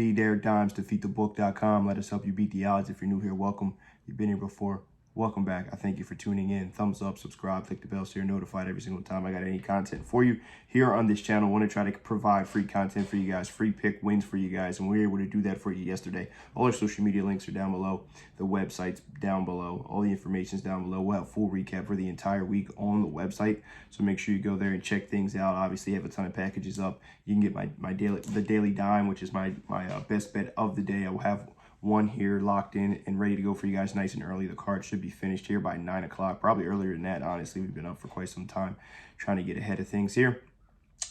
D, Derek Dimes, defeatthebook.com. Let us help you beat the odds. If you're new here, welcome. You've been here before, welcome back. I thank you for tuning in. Thumbs up, subscribe, click the bell so you're notified every single time I got any content for you here on this channel. I want to try to provide free content for you guys, free pick wins for you guys, and we were able to do that for you yesterday. All our social media links are down below. The website's down below. All the information's down below. We'll have full recap for the entire week on the website, so make sure you go there and check things out. Obviously, I have a ton of packages up. You can get the daily dime, which is my best bet of the day. I will have one here locked in and ready to go for you guys nice and early. The card should be finished here by 9 o'clock, probably earlier than that. Honestly, we've been up for quite some time trying to get ahead of things here.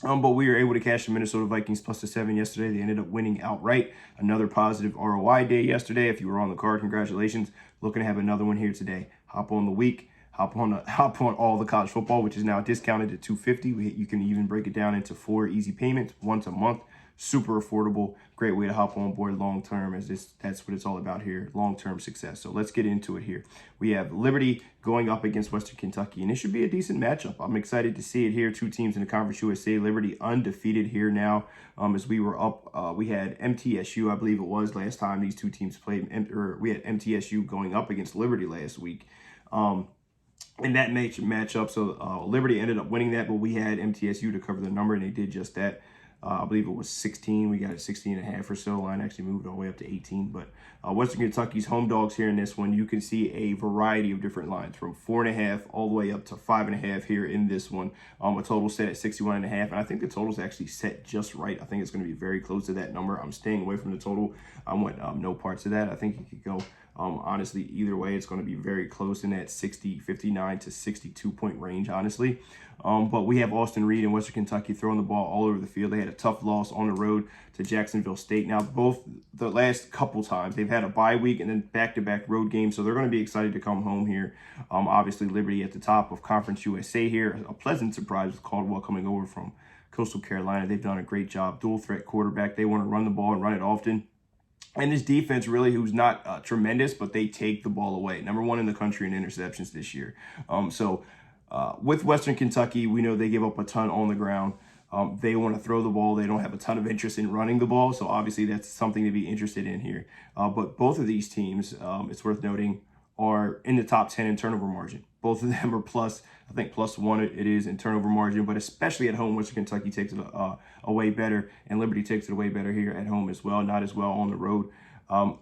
But we were able to cash the Minnesota Vikings plus the 7 yesterday. They ended up winning outright. Another positive ROI day yesterday. If you were on the card, congratulations. Looking to have another one here today. Hop on the week. Hop on all the college football, which is now discounted to $250. You can even break it down into 4 easy payments once a month. Super affordable. Great way to hop on board long term, as that's what it's all about here, long term success. So let's get into it here. We have Liberty going up against Western Kentucky, and it should be a decent matchup. I'm excited to see it here. 2 teams in the Conference USA. Liberty undefeated here now. As we were up, we had MTSU, I believe it was, last time these 2 teams played, or we had MTSU going up against Liberty last week. In that matchup, so Liberty ended up winning that, but we had MTSU to cover the number, and they did just that. I believe it was 16. We got it 16.5 or so. Line actually moved all the way up to 18. But Western Kentucky's home dogs here in this one. You can see a variety of different lines from 4.5 all the way up to 5.5 here in this one. A total set at 61.5, and I think the total's actually set just right. I think it's going to be very close to that number. I'm staying away from the total. I want no parts of that. I think it could go honestly either way. It's going to be very close in that 59 to 62 point range, honestly. But we have Austin Reed and Western Kentucky throwing the ball all over the field. They had a tough loss on the road to Jacksonville State. Now, both the last couple times, they've had a bye week and then back-to-back road games, so they're going to be excited to come home here. Obviously, Liberty at the top of Conference USA here. A pleasant surprise with Caldwell coming over from Coastal Carolina. They've done a great job. Dual-threat quarterback. They want to run the ball and run it often. And this defense, really, who's not tremendous, but they take the ball away. Number 1 in the country in interceptions this year. With Western Kentucky, we know they give up a ton on the ground. They want to throw the ball. They don't have a ton of interest in running the ball. So obviously that's something to be interested in here. But both of these teams, it's worth noting, are in the top 10 in turnover margin. Both of them are plus, I think +1 it is in turnover margin, but especially at home, Western Kentucky takes it away better, and Liberty takes it away better here at home as well, not as well on the road.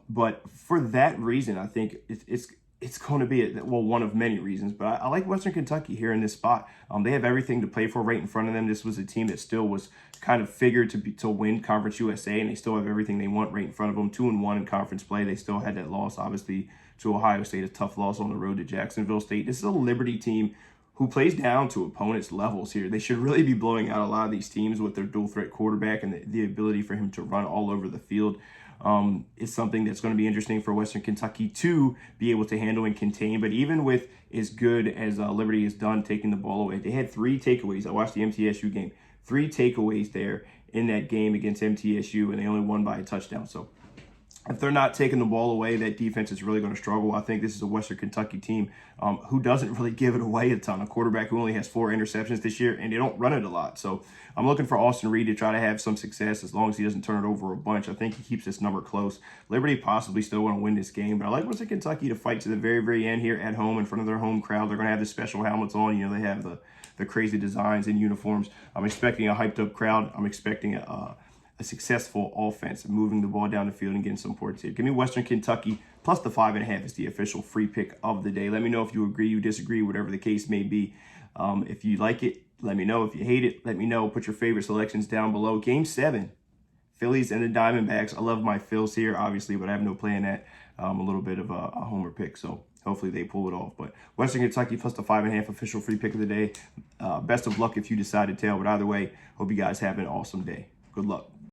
But for that reason, I think it's going to be, one of many reasons, but I like Western Kentucky here in this spot. They have everything to play for right in front of them. This was a team that still was kind of figured to win Conference USA, and they still have everything they want right in front of them. 2-1 in conference play. They still had that loss, obviously, to Ohio State, a tough loss on the road to Jacksonville State. This is a Liberty team who plays down to opponents' levels here. They should really be blowing out a lot of these teams with their dual-threat quarterback and the ability for him to run all over the field. Is something that's going to be interesting for Western Kentucky to be able to handle and contain. But even with as good as Liberty has done taking the ball away, they had 3 takeaways. I watched the MTSU game. 3 takeaways there in that game against MTSU, and they only won by a touchdown. So if they're not taking the ball away, that defense is really going to struggle. I think this is a Western Kentucky team who doesn't really give it away a ton. A quarterback who only has 4 interceptions this year, and they don't run it a lot. So I'm looking for Austin Reed to try to have some success as long as he doesn't turn it over a bunch. I think he keeps this number close. Liberty possibly still want to win this game, but I like Western Kentucky to fight to the very, very end here at home in front of their home crowd. They're going to have the special helmets on. You know, they have the crazy designs and uniforms. I'm expecting a hyped-up crowd. I'm expecting a successful offense, moving the ball down the field and getting some points here. Give me Western Kentucky plus the 5.5 is the official free pick of the day. Let me know if you agree, you disagree, whatever the case may be. If you like it, let me know. If you hate it, let me know. Put your favorite selections down below. Game 7, Phillies and the Diamondbacks. I love my Phils here, obviously, but I have no play in that. A little bit of a homer pick, so hopefully they pull it off. But Western Kentucky plus the 5.5 official free pick of the day. Best of luck if you decide to tail, but either way, hope you guys have an awesome day. Good luck.